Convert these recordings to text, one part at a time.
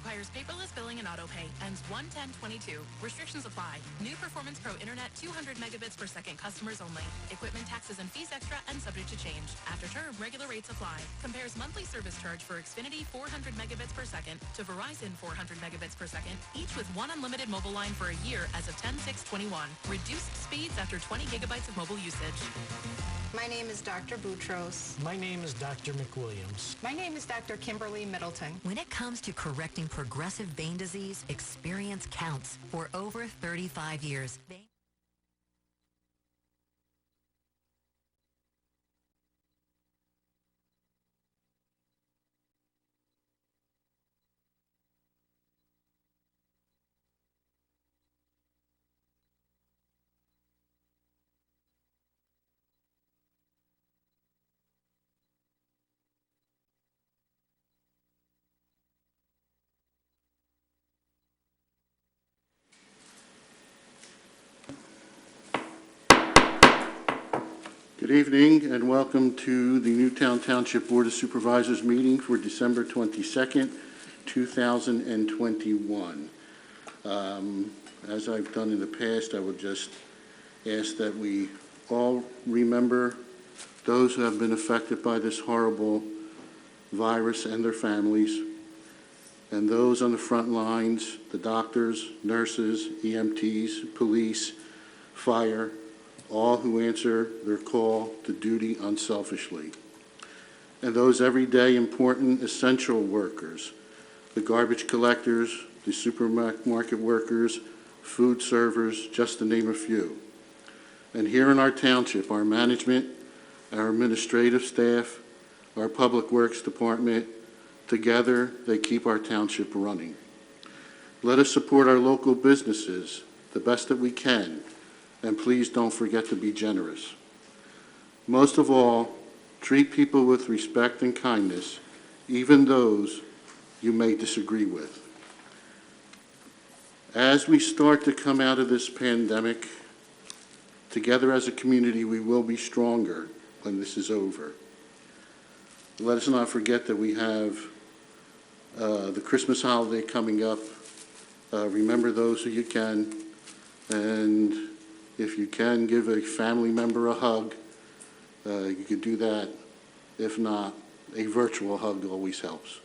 Requires paperless billing and auto pay. Ends 1/10/22. Restrictions apply. New Performance Pro Internet 200 megabits per second customers only. Equipment taxes and fees extra and subject to change. After term, regular rates apply. Compares monthly service charge for Xfinity 400 megabits per second to Verizon 400 megabits per second, each with one unlimited mobile line for a year as of 10/6/21. Reduced speeds after 20 gigabytes of mobile usage. My name is Dr. Boutros. My name is Dr. McWilliams. My name is Dr. Kimberly Middleton. When it comes to correcting progressive vein disease, experience counts. For over 35 years. Good evening and welcome to the Newtown Township Board of Supervisors meeting for December 22nd, 2021. As I've done in the past, I would just ask that we all remember those who have been affected by this horrible virus and their families, and those on the front lines, the doctors, nurses, EMTs, police, fire, all who answer their call to duty unselfishly, and those everyday important essential workers, the garbage collectors, the supermarket workers, food servers, just to name a few. And here in our township, our management, our administrative staff, our public works department, together they keep our township running. Let us support our local businesses the best that we can, and please don't forget to be generous. Most of all, treat people with respect and kindness, even those you may disagree with. As we start to come out of this pandemic, together as a community, we will be stronger when this is over. Let us not forget that we have the Christmas holiday coming up. Remember those who you can, and if you can, give a family member a hug. You could do that. If not, a virtual hug always helps.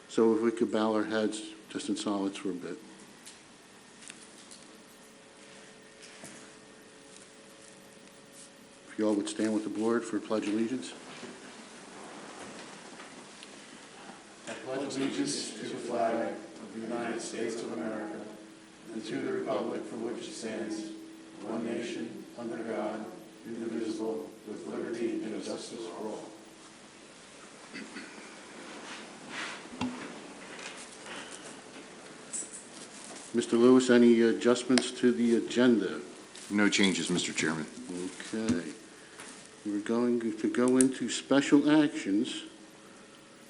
So if we could bow our heads just in silence for a bit. If you all would stand with the board for Pledge of Allegiance. I pledge allegiance to the flag of the United States of America and to the republic for which it stands, one nation, under God, indivisible, with liberty and justice for all. Mr. Lewis, any adjustments to the agenda? No changes, Mr. Chairman. Okay. We're going to go into special actions,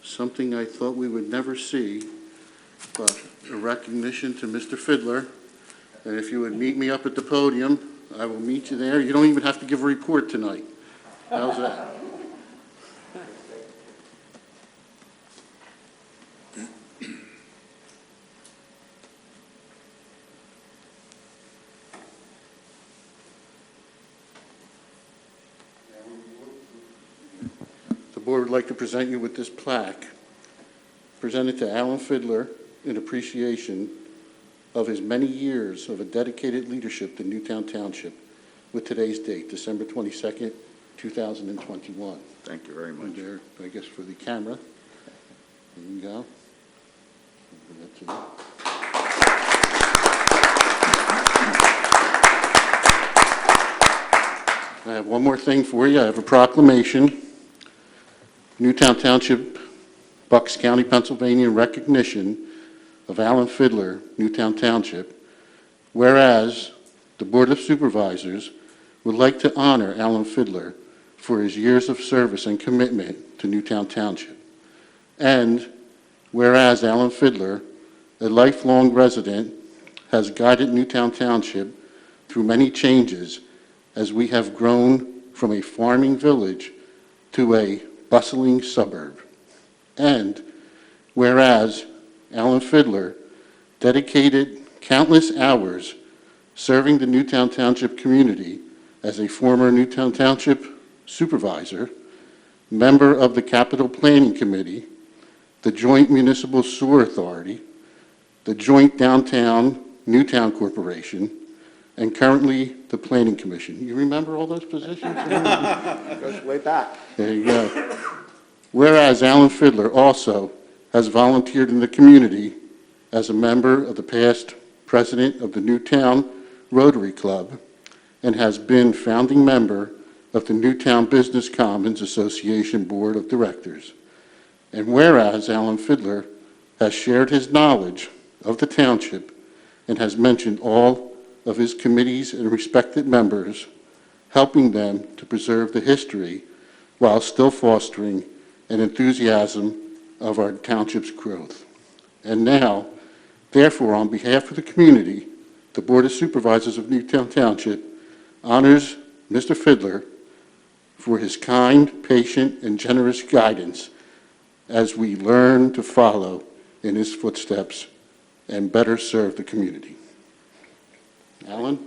something I thought we would never see, but a recognition to Mr. Fiddler. And if you would meet me up at the podium, I will meet you there. You don't even have to give a report tonight. How's that? The board would like to present you with this plaque, presented to Alan Fiddler in appreciation of his many years of a dedicated leadership to Newtown Township, with today's date, December 22nd, 2021. Thank you very much. There, I guess, for the camera. There you go. I have one more thing for you. I have a proclamation. Newtown Township, Bucks County, Pennsylvania, in recognition of Alan Fiddler, Newtown Township. Whereas the Board of Supervisors would like to honor Alan Fiddler for his years of service and commitment to Newtown Township. And whereas Alan Fiddler, a lifelong resident, has guided Newtown Township through many changes as we have grown from a farming village to a bustling suburb. And whereas Alan Fiddler, dedicated countless hours serving the Newtown Township community as a former Newtown Township supervisor, member of the Capital Planning Committee, the Joint Municipal Sewer Authority, the Joint Downtown Newtown Corporation, and currently the Planning Commission. You remember all those positions? Goes way back. There you go. Whereas Alan Fiddler also has volunteered in the community as a member of the past president of the Newtown Rotary Club and has been founding member of the Newtown Business Commons Association Board of Directors. And whereas Alan Fiddler has shared his knowledge of the township and has mentioned all of his committees and respected members, helping them to preserve the history while still fostering an enthusiasm of our township's growth. And now, therefore, on behalf of the community, the Board of Supervisors of Newtown Township honors Mr. Fiddler for his kind, patient, and generous guidance as we learn to follow in his footsteps and better serve the community. Alan?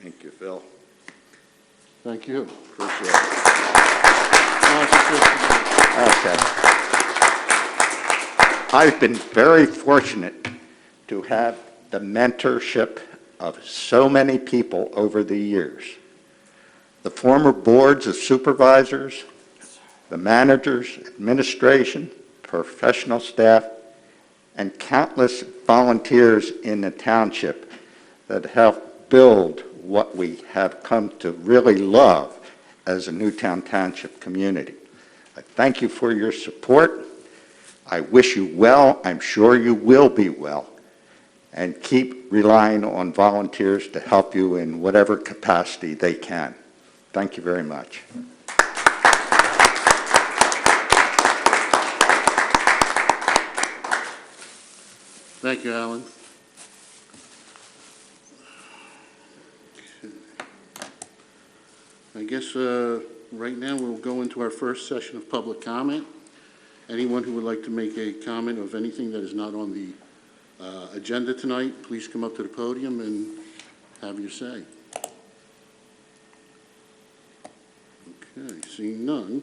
Thank you, Phil. Thank you. Appreciate it. Okay. I've been very fortunate to have the mentorship of so many people over the years. The former boards of supervisors, the managers, administration, professional staff, and countless volunteers in the township that helped build what we have come to really love as a Newtown Township community. I thank you for your support. I wish you well. I'm sure you will be well. And keep relying on volunteers to help you in whatever capacity they can. Thank you very much. Thank you, Alan. I guess right now we'll go into our first session of public comment. Anyone who would like to make a comment of anything that is not on the agenda tonight, please come up to the podium and have your say. Okay, seeing none.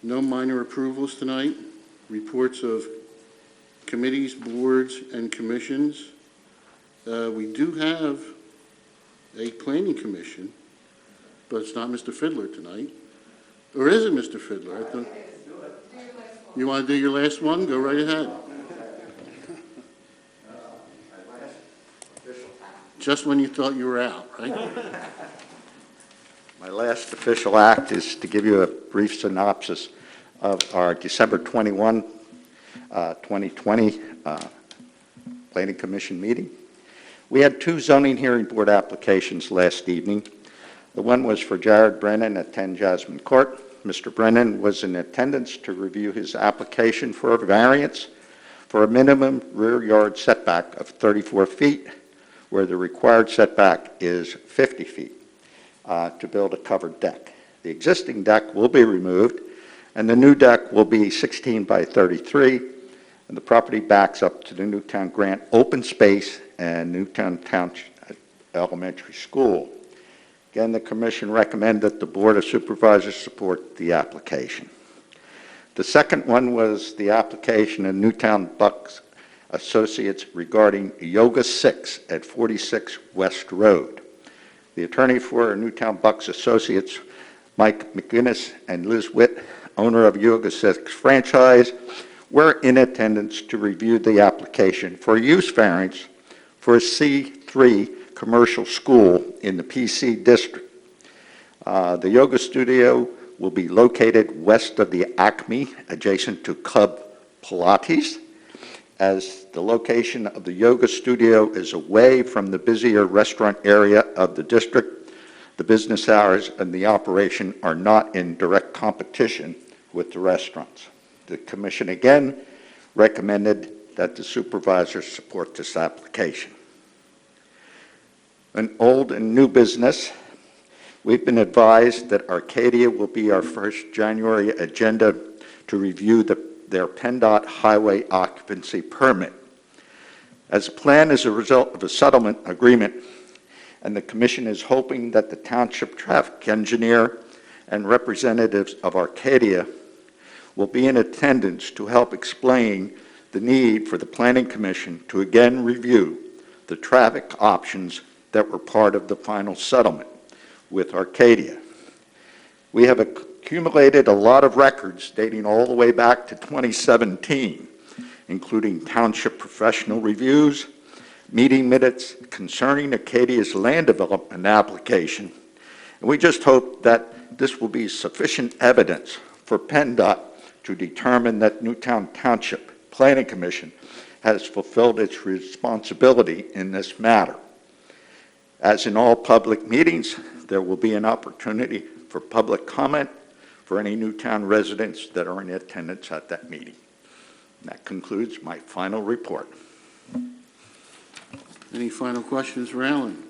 No minor approvals tonight. Reports of committees, boards, and commissions. We do have a planning commission, but it's not Mr. Fiddler tonight. Or is it Mr. Fiddler? You want to do your last one? Go right ahead. Just when you thought you were out, right? My last official act is to give you a brief synopsis of our December 21, 2020 Planning Commission meeting. We had 2 zoning hearing board applications last evening. The one was for Jared Brennan at 10 Jasmine Court. Mr. Brennan was in attendance to review his application for a variance for a minimum rear yard setback of 34 feet, where the required setback is 50 feet, to build a covered deck. The existing deck will be removed, and the new deck will be 16 by 33, and the property backs up to the Newtown Grant Open Space and Newtown Township Elementary School. Again, the Commission recommended that the Board of Supervisors support the application. The second one was the application of Newtown Bucks Associates regarding Yoga 6 at 46 West Road. The attorney for Newtown Bucks Associates, Mike McGinnis, and Liz Witt, owner of Yoga 6 franchise, were in attendance to review the application for use variance for a C3 commercial school in the PC district. The yoga studio will be located west of the Acme, adjacent to Club Pilates. As the location of the yoga studio is away from the busier restaurant area of the district, the business hours and the operation are not in direct competition with the restaurants. The Commission again recommended that the supervisors support this application. An old and new business, we've been advised that Arcadia will be our first January agenda to review the their PennDOT highway occupancy permit. As the plan is a result of a settlement agreement, and the Commission is hoping that the Township traffic engineer and representatives of Arcadia will be in attendance to help explain the need for the Planning Commission to again review the traffic options that were part of the final settlement with Arcadia. We have accumulated a lot of records dating all the way back to 2017, including Township professional reviews, meeting minutes concerning Acadia's land development application, and we just hope that this will be sufficient evidence for PennDOT to determine that Newtown Township Planning Commission has fulfilled its responsibility in this matter. As in all public meetings, there will be an opportunity for public comment for any Newtown residents that are in attendance at that meeting. And that concludes my final report. Any final questions for Alan?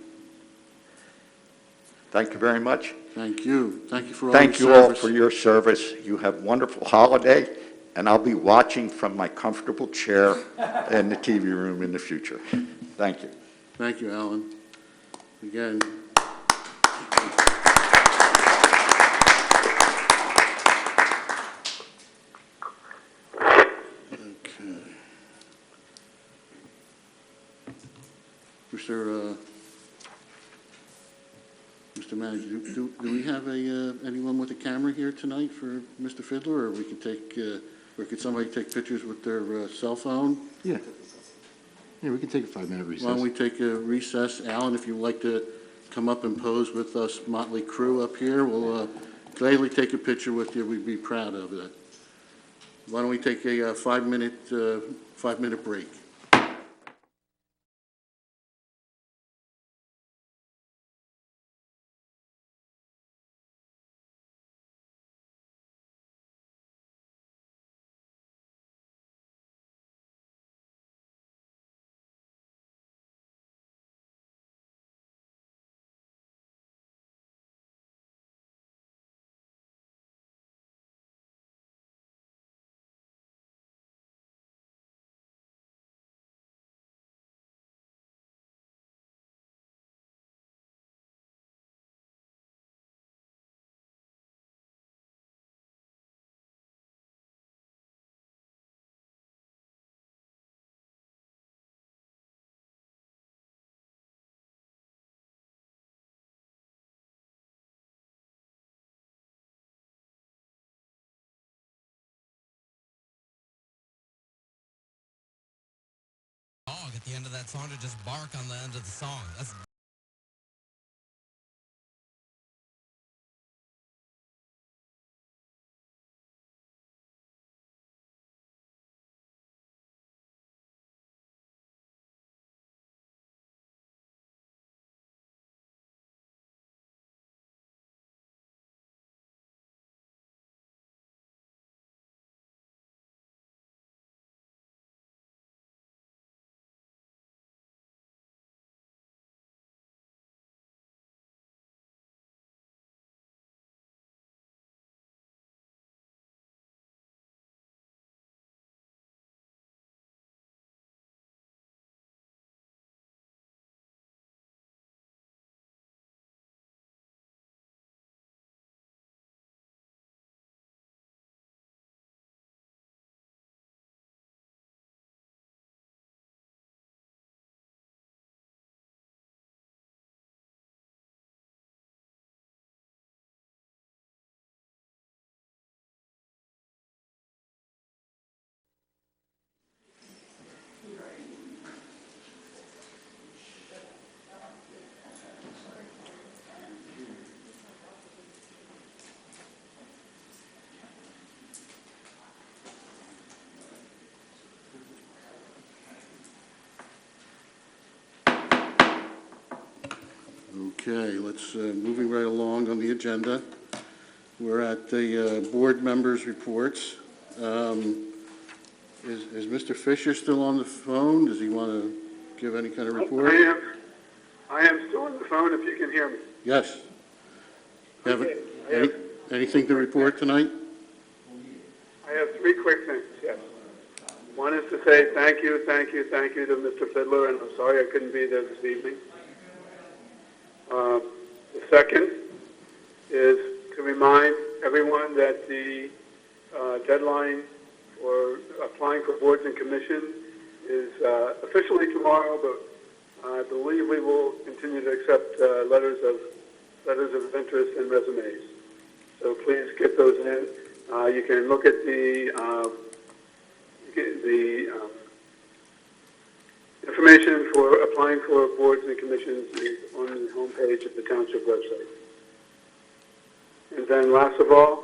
Thank you very much. Thank you. Thank you for all Thank your you all service. for your service. You have a wonderful holiday, and I'll be watching from my comfortable chair in the TV room in the future. Thank you. Thank you, Alan. Again. Okay. Mr. Manager, do we have anyone with a camera here tonight for Mr. Fiddler, or we could take, or could somebody take pictures with their cell phone? Yeah. Yeah, we can take a 5-minute recess. Why don't we take a recess? Alan, if you'd like to come up and pose with us motley crew up here, we'll gladly take a picture with you. We'd be proud of that. Why don't we take a 5-minute break? At the end of that song to just bark on the end of the song. That's Okay, let's, moving right along on the agenda. We're at the board members' reports. Is Mr. Fisher still on the phone? Does he want to give any kind of report? I am still on the phone, if you can hear me. Yes. Okay, Anything to report tonight? I have three quick things, yes. One is to say thank you to Mr. Fiddler, and I'm sorry I couldn't be there this evening. The second is to remind everyone that the deadline for applying for boards and commissions is officially tomorrow, but I believe we will continue to accept letters of interest and resumes. So please get those in. You can look at the information for applying for boards and commissions is on the homepage of the Township website. And then last of all,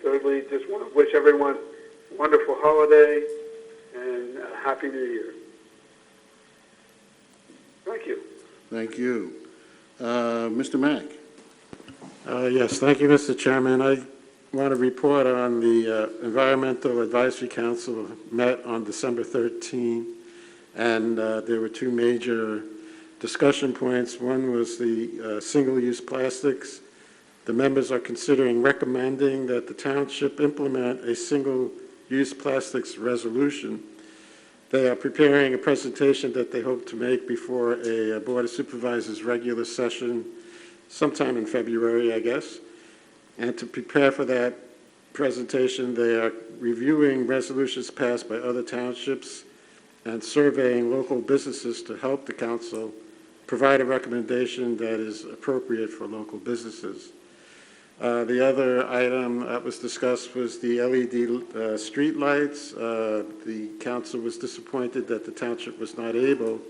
thirdly, just want to wish everyone a wonderful holiday and a Happy New Year. Thank you. Thank you. Mr. Mack. Yes, thank you, Mr. Chairman. I want to report on the Environmental Advisory Council met on December 13, and there were two major discussion points. One was the single-use plastics. The members are recommending that the township implement a single-use plastics resolution. They are preparing a presentation that they hope to make before a Board of Supervisors regular session sometime in February, I guess. And to prepare for that presentation, they are reviewing resolutions passed by other townships and surveying local businesses to help the council provide a recommendation that is appropriate for local businesses. The other item that was discussed was the LED street lights. The council was disappointed that the township was not able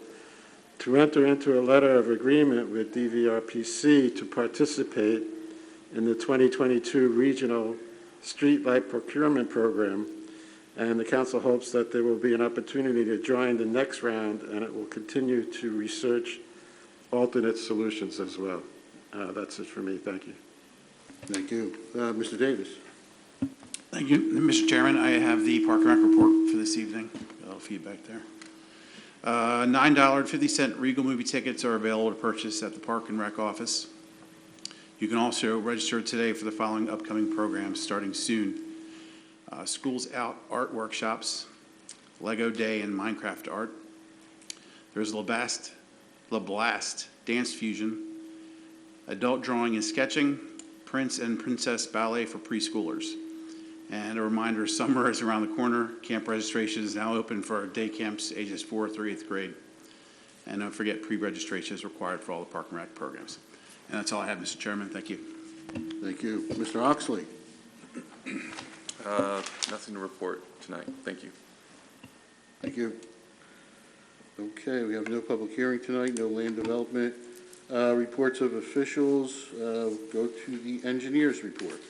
to enter into a letter of agreement with DVRPC to participate in the 2022 Regional Streetlight Procurement Program. And the council hopes that there will be an opportunity to join the next round, and it will continue to research alternate solutions as well. That's it for me. Thank you. Thank you. Mr. Davis. Thank you, Mr. Chairman. I have the Park and Rec report for this evening. A little feedback there. $9.50 Regal movie tickets are available to purchase at the Park and Rec office. You can also register today for the following upcoming programs starting soon. Schools Out art workshops, Lego Day and Minecraft art. There's La Blast Dance Fusion, Adult Drawing and Sketching, Prince and Princess Ballet for preschoolers. And a reminder, summer is around the corner. Camp registration is now open for our day camps ages 4 through 8th grade. And don't forget, pre-registration is required for all the Park and Rec programs. And that's all I have, Mr. Chairman. Thank you. Thank you. Mr. Oxley. Nothing to report tonight. Thank you. Thank you. Okay, we have no public hearing tonight, no land development. Reports of officials. Go to the engineer's report.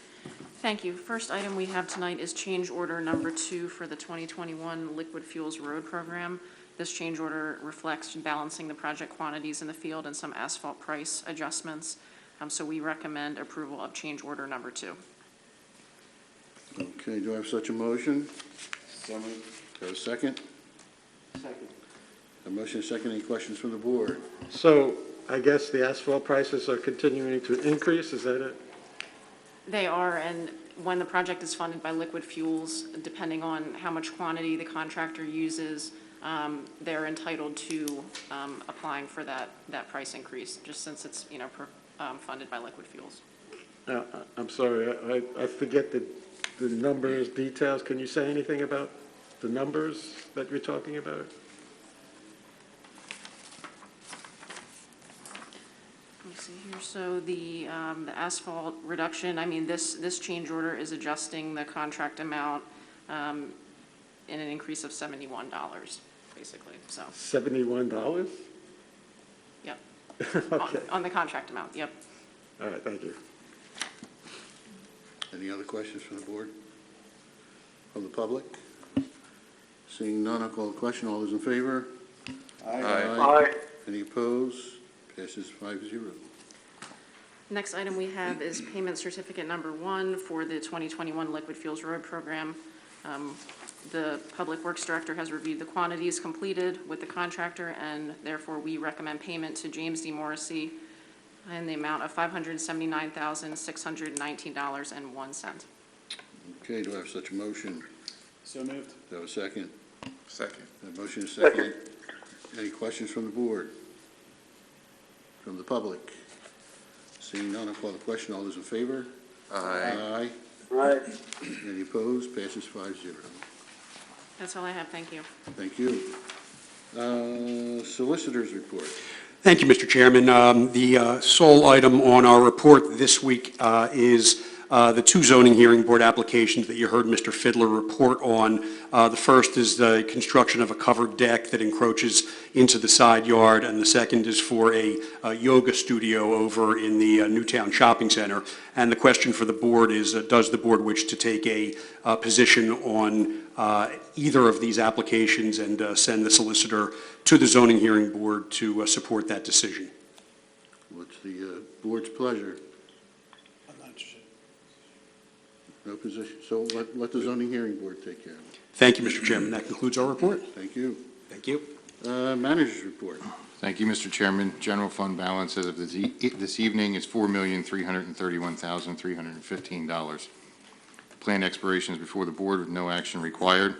Thank you. First item we have tonight is change order number 2 for the 2021 Liquid Fuels Road Program. This change order reflects balancing the project quantities in the field and some asphalt price adjustments. So we recommend approval of change order number 2. Okay, do I have such a motion? So moved. Do I have a second? Second. A motion and second. Any questions from the board? So I guess the asphalt prices are continuing to increase, is that it? They are, and when the project is funded by Liquid Fuels, depending on how much quantity the contractor uses, they're entitled to applying for that price increase, just since it's funded by Liquid Fuels. I'm sorry, I forget the numbers, details. Can you say anything about the numbers that you're talking about? Let me see here. So the asphalt reduction, I mean, this change order is adjusting the contract amount in an increase of $71, basically. So $71? Yep. Okay. On the contract amount. Yep. All right. Thank you. Any other questions from the board? From the public? Seeing none, I'll call the question. All those in favor? Aye. Aye. Any opposed? Passes 5-0. Next item we have is payment certificate number 1 for the 2021 Liquid Fuels Road Program. The Public Works Director has reviewed the quantities completed with the contractor, and therefore we recommend payment to James D. Morrissey in the amount of $579,619.01. Okay, do I have such a motion? So moved. Do I have a second? Second. A motion is second. Any questions from the board? From the public? Seeing none, I'll call the question. All those in favor? Aye. Aye. Aye. Any opposed? Passes 5-0. That's all I have. Thank you. Thank you. Solicitors report. Thank you, Mr. Chairman. The sole item on our report this week is the two zoning hearing board applications that you heard Mr. Fiddler report on. The first is the construction of a covered deck that encroaches into the side yard, and the second is for a yoga studio over in the Newtown Shopping Center. And the question for the board is, does the board wish to take a position on either of these applications and send the solicitor to the zoning hearing board to support that decision? What's the board's pleasure? I'm not sure. No position. So let the zoning hearing board take care of it. Thank you, Mr. Chairman. That concludes our report. Thank you. Thank you. Managers report. Thank you, Mr. Chairman. General fund balance as of this evening is $4,331,315. Planned expirations before the board with no action required.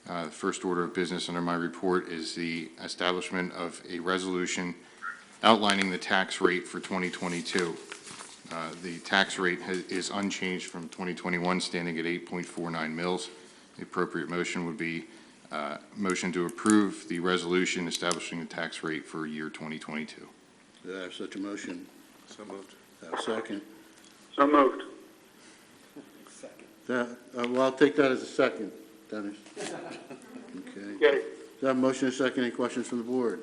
The first order of business under my report is the establishment of a resolution outlining the tax rate for 2022. The tax rate is unchanged from 2021, standing at 8.49 mils. The appropriate motion would be motion to approve the resolution establishing the tax rate for year 2022. Do I have such a motion? So moved. Do I have a second? So moved. Well, I'll take that as a second, Dennis. Okay. Okay. Do I have a motion and a second? Any questions from the board?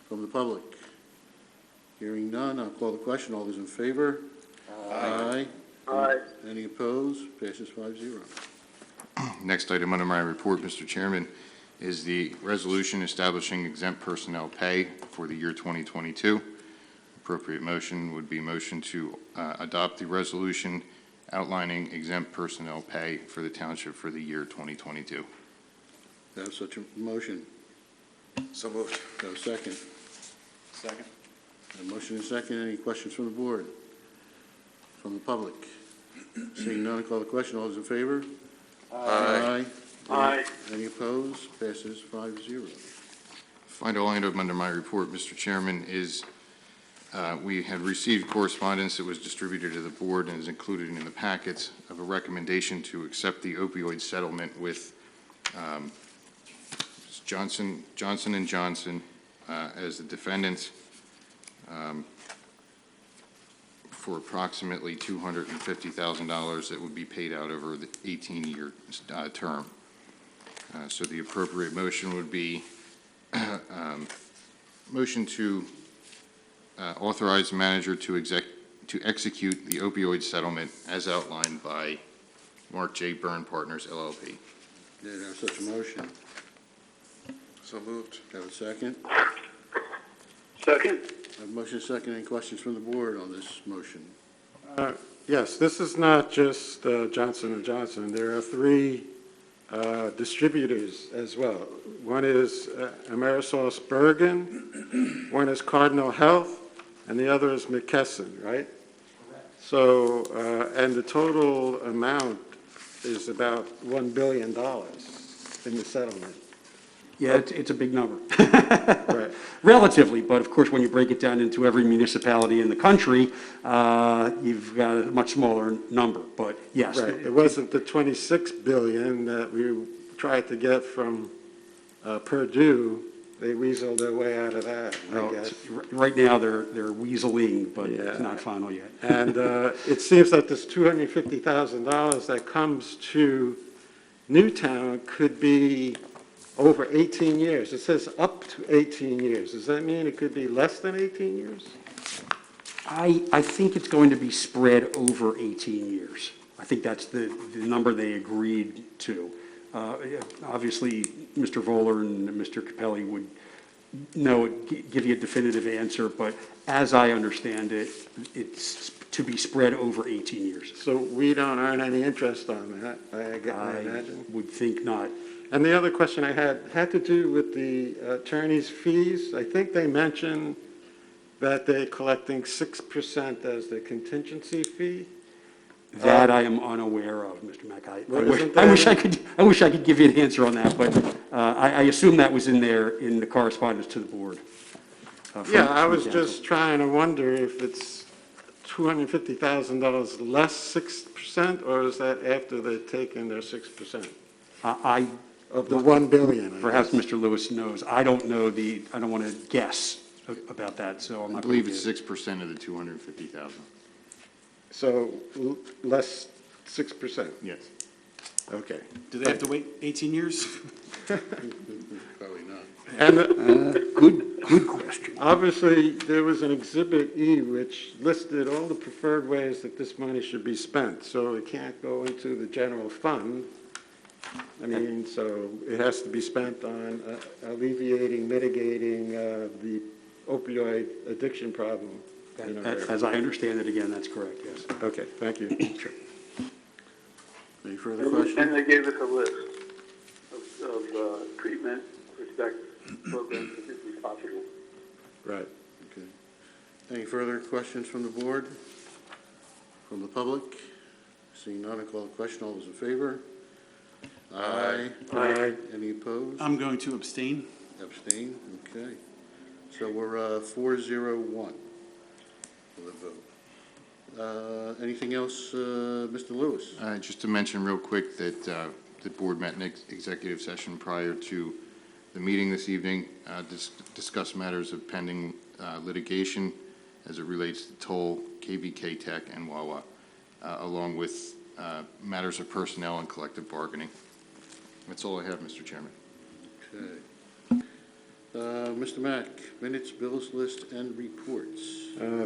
From the public? Hearing none, I'll call the question. All those in favor? Aye. Aye. Any opposed? Passes 5-0. Next item under my report, Mr. Chairman, is the resolution establishing exempt personnel pay for the year 2022. Appropriate motion would be motion to adopt the resolution outlining exempt personnel pay for the township for the year 2022. Do I have such a motion? So moved. Do I have a second? Second. A motion and a second. Any questions from the board? From the public? Seeing none, I'll call the question. All those in favor? Aye. Aye. Any opposed? Passes 5-0. Final item under my report, Mr. Chairman, is we have received correspondence that was distributed to the board and is included in the packets of a recommendation to accept the opioid settlement with Johnson & Johnson as the defendants for approximately $250,000 that would be paid out over the 18-year term. So the appropriate motion would be motion to authorize the manager to execute the opioid settlement as outlined by Mark J. Byrne Partners, LLP. Did I have such a motion? So moved. Do I have a second? Second. I have a motion and a second. Any questions from the board on this motion? Yes, this is not just Johnson & Johnson. There are three distributors as well. One is Amerisource Bergen, one is Cardinal Health, and the other is McKesson, right? So, and the total amount is about $1 billion in the settlement. Yeah, it's a big number. Right. Relatively, but of course, when you break it down into every municipality in the country, you've got a much smaller number, but yes. Right, it wasn't the 26 billion that we tried to get from Purdue. They weaseled their way out of that, Well, I guess. right now, they're weaseling, but Yeah. it's not final yet. And it seems that this $250,000 that comes to Newtown could be over 18 years. It says up to 18 years. Does that mean it could be less than 18 years? I think it's going to be spread over 18 years. I think that's the number they agreed to. Obviously, Mr. Voller and Mr. Capelli would give you a definitive answer, but as I understand it, it's to be spread over 18 years. So we don't earn any interest on that, I imagine? Would think not. And the other question I had to do with the attorney's fees. I think they mentioned that they're collecting 6% as the contingency fee. That I am unaware of, Mr. Mack. I Well, wish I could give you an answer on that, but I assume that was in there in the correspondence to the board. Yeah, I was from just trying to wonder if it's $250,000 less 6%, or is that after they've taken their 6%? Of the 1 billion. Perhaps Mr. Lewis knows. I don't know I don't want to guess about that, so I'm I not. believe it's 6% of the 250,000. So less 6%? Yes. Okay. Do they have to wait 18 years? Probably not. And Good question. obviously, there was an Exhibit E which listed all the preferred ways that this money should be spent. So it can't go into the general fund. I mean, so it has to be spent on alleviating, mitigating the opioid addiction problem. in our area. As I understand it, again, that's correct, yes. Okay, thank you. Sure. Any further questions? And they gave us a list of treatment respect programs that would be possible. Right. Okay. Any further questions from the board? From the public? Seeing none, I call the question. All those in favor? Aye. Aye. Any opposed? I'm going to abstain. Abstain? Okay. So we're 401 for the vote. Anything else, Mr. Lewis? Just to mention real quick that the board met in executive session prior to the meeting this evening, discuss matters of pending litigation as it relates to Toll, KBK Tech, and Wawa, along with matters of personnel and collective bargaining. That's all I have, Mr. Chairman. Okay. Mr. Mack, minutes, bills, list, and reports.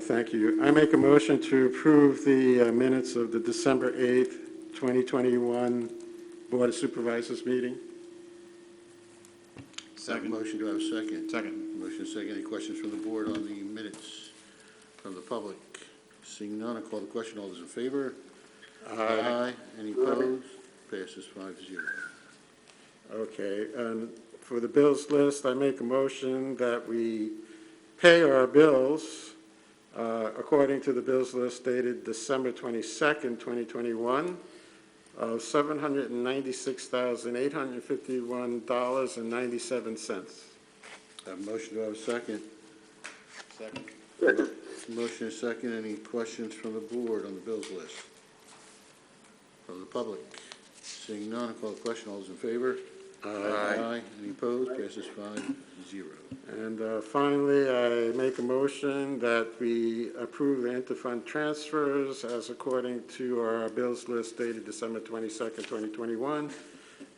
Thank you. I make a motion to approve the minutes of the December 8th, 2021 Board of Supervisors meeting. Second. Motion, do I have a second? Second. Motion second. Any questions from the board on the minutes from the public? Seeing none, I call the question. All those in favor? Aye. Any opposed? Passes 5-0. Okay, and for the bills list, I make a motion that we pay our bills according to the bills list dated December 22nd, 2021, of $796,851.97. Have a motion, do I have a second? Second. Motion is second. Any questions from the board on the bills list? From the public? Seeing none, I call the question. All those in favor? Aye. Any opposed? Passes 5-0. And finally, I make a motion that we approve the interfund transfers as according to our bills list dated December 22nd, 2021,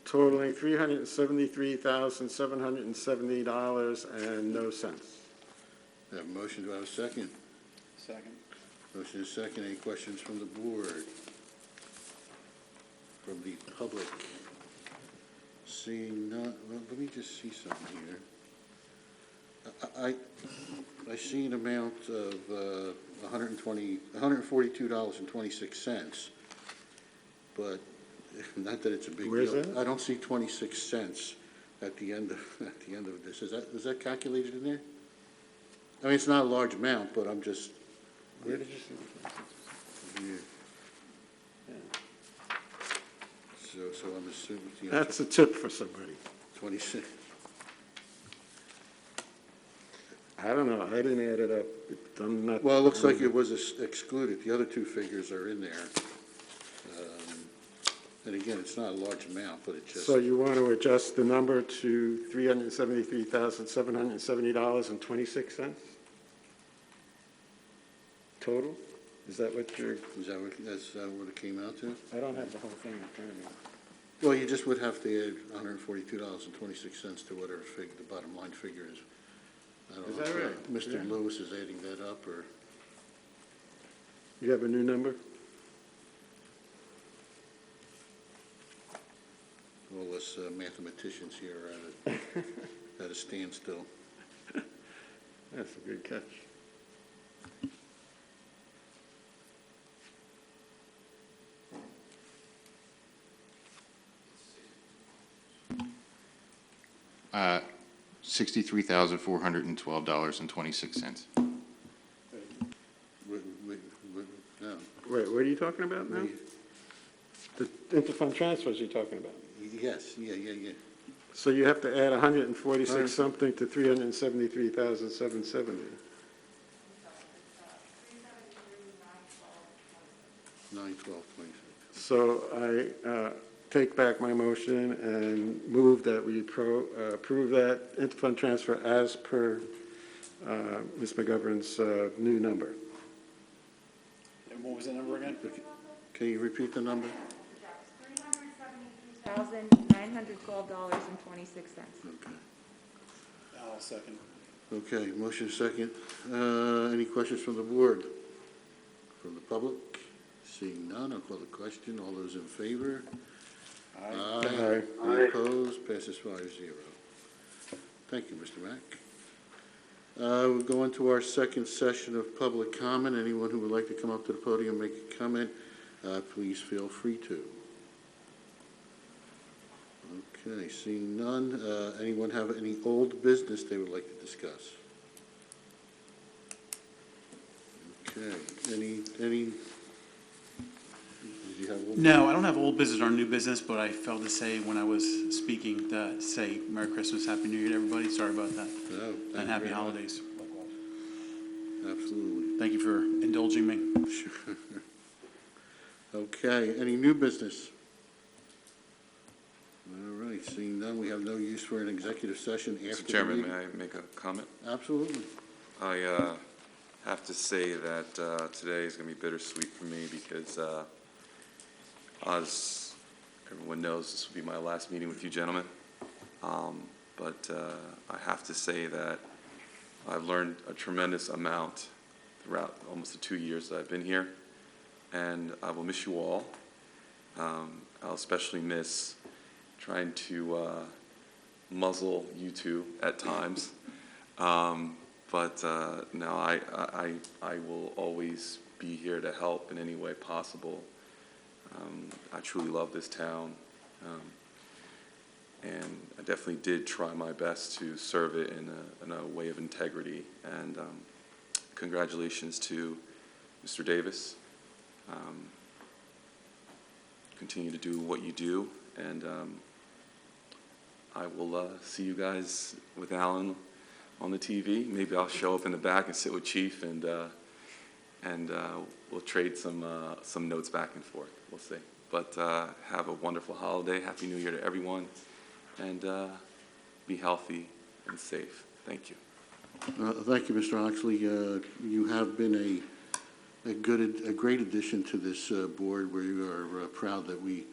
totaling $373,770.00. Have a motion, do I have a second? Second. Motion is second. Any questions from the board? From the public? Seeing none, well, let me just see something here. I see an amount of $142.26, but not that it's a big deal. Where is that? I don't see 26 cents at the end of this. Is that calculated in there? I mean, it's not a large amount, but I'm just. Where did you see Here. So I'm assuming. That's a tip for somebody. 26. I don't know, I didn't add it up. I'm not. Well, it looks like it was excluded. The other two figures are in there. And again, it's not a large amount, but it just. So you want to adjust the number to $373,770.26? Total? Is that what you're? That's what it came out to? I don't have the whole thing in front of me. Well, you just would have to add $142.26 to whatever figure, the bottom line figure is. I don't Is know that if, right? Mr. Yeah. Lewis is adding that up, or, You have a new number? all us mathematicians here are at a standstill. That's a good catch. $63,412.26. No. Wait, What are you talking about now? The interfund transfers you're talking about? Yes, yeah. So you have to add 146 something to 373,770. 9/12/26. So I take back my motion and move that we approve that interfund transfer as per Ms. McGovern's new number. And what was the number again? Can you repeat the number? $373,912.26. Okay. I'll second. Okay, motion second. Any questions from the board? From the public? Seeing none, I'll call the question. All those in favor? Aye. Any opposed? Passes 5-0. Thank you, Mr. Mack. We'll go into our second session of public comment. Anyone who would like to come up to the podium and make a comment, please feel free to. Okay, seeing none. Anyone have any old business they would like to discuss? Okay, any, did you have old No, I don't have old business or new business, but I failed to say when I was speaking to say Merry Christmas, Happy New Year to everybody. Sorry about that. No, and Happy Holidays. Absolutely. Thank you for indulging me. Sure. Okay, any new business? All right, seeing none, we have no use for an executive session after Mr. Chairman, the may meeting. I make a comment? Absolutely. I have to say that today is going to be bittersweet for me because, as everyone knows, this will be my last meeting with you gentlemen. But I have to say that I've learned a tremendous amount throughout almost the 2 years that I've been here, and I will miss you all. I'll especially miss trying to muzzle you two at times. But no, I will always be here to help in any way possible. I truly love this town, and I definitely did try my best to serve it in a way of integrity. And congratulations to Mr. Davis. Continue to do what you do, and I will see you guys with Alan on the TV. Maybe I'll show up in the back and sit with Chief, and we'll trade some notes back and forth. We'll see. But have a wonderful holiday. Happy New Year to everyone, and be healthy and safe. Thank you. Thank you, Mr. Oxley. You have been a great addition to this board. We are proud that we,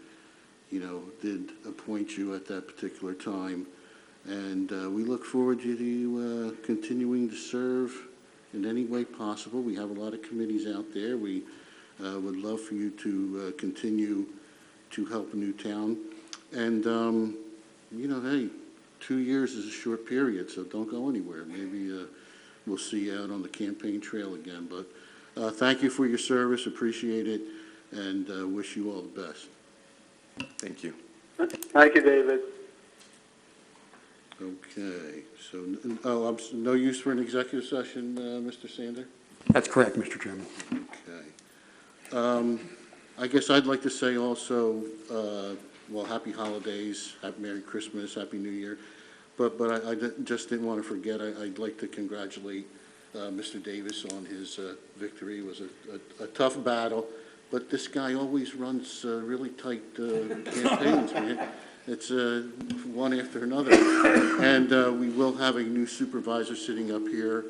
did appoint you at that particular time, and we look forward to you continuing to serve in any way possible. We have a lot of committees out there. We would love for you to continue to help Newtown, and hey, 2 years is a short period, so don't go anywhere. Maybe we'll see you out on the campaign trail again. But thank you for your service. Appreciate it, and wish you all the best. Thank you. Thank you, David. Okay. So, no use for an executive session, Mr. Sander? That's correct, Mr. Chairman. Okay. I guess I'd like to say also, well, happy holidays, happy Merry Christmas, Happy New Year. But I just didn't want to forget, I'd like to congratulate Mr. Davis on his victory. It was a tough battle, but this guy always runs really tight campaigns, man. It's one after another. And we will have a new supervisor sitting up here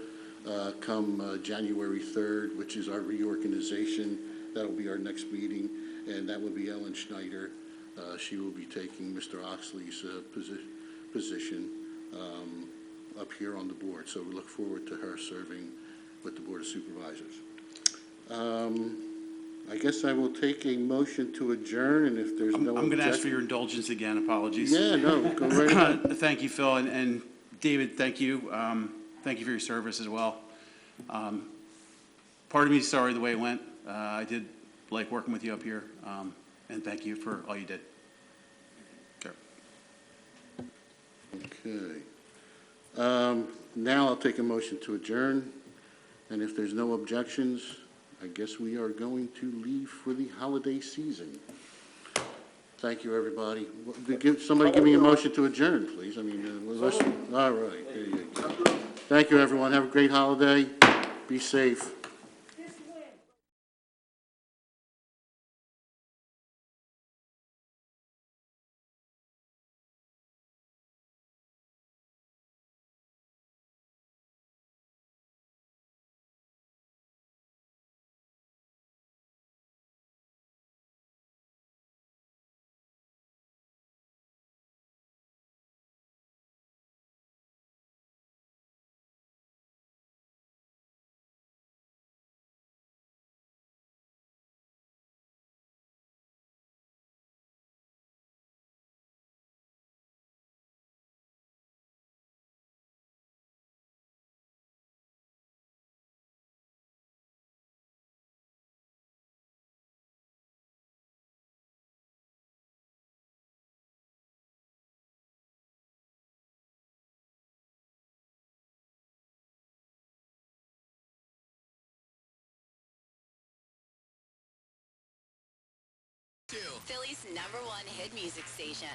come January 3rd, which is our reorganization. That'll be our next meeting, and that will be Ellen Schneider. She will be taking Mr. Oxley's position up here on the board. So we look forward to her serving with the Board of Supervisors. I guess I will take a motion to adjourn, and if there's no I'm going to ask for your indulgence again. Apologies. Yeah, no, go right ahead. Thank you, Phil, and David, thank you. Thank you for your service as well. Part of me is sorry the way it went. I did like working with you up here, and thank you for all you did. Sure. Okay. Now I'll take a motion to adjourn, and if there's no objections, I guess we are going to leave for the holiday season. Thank you, everybody. Somebody give me a motion to adjourn, please. I mean, all right, there you go. Thank you, everyone. Have a great holiday. Be safe. Philly's #1 hit music station.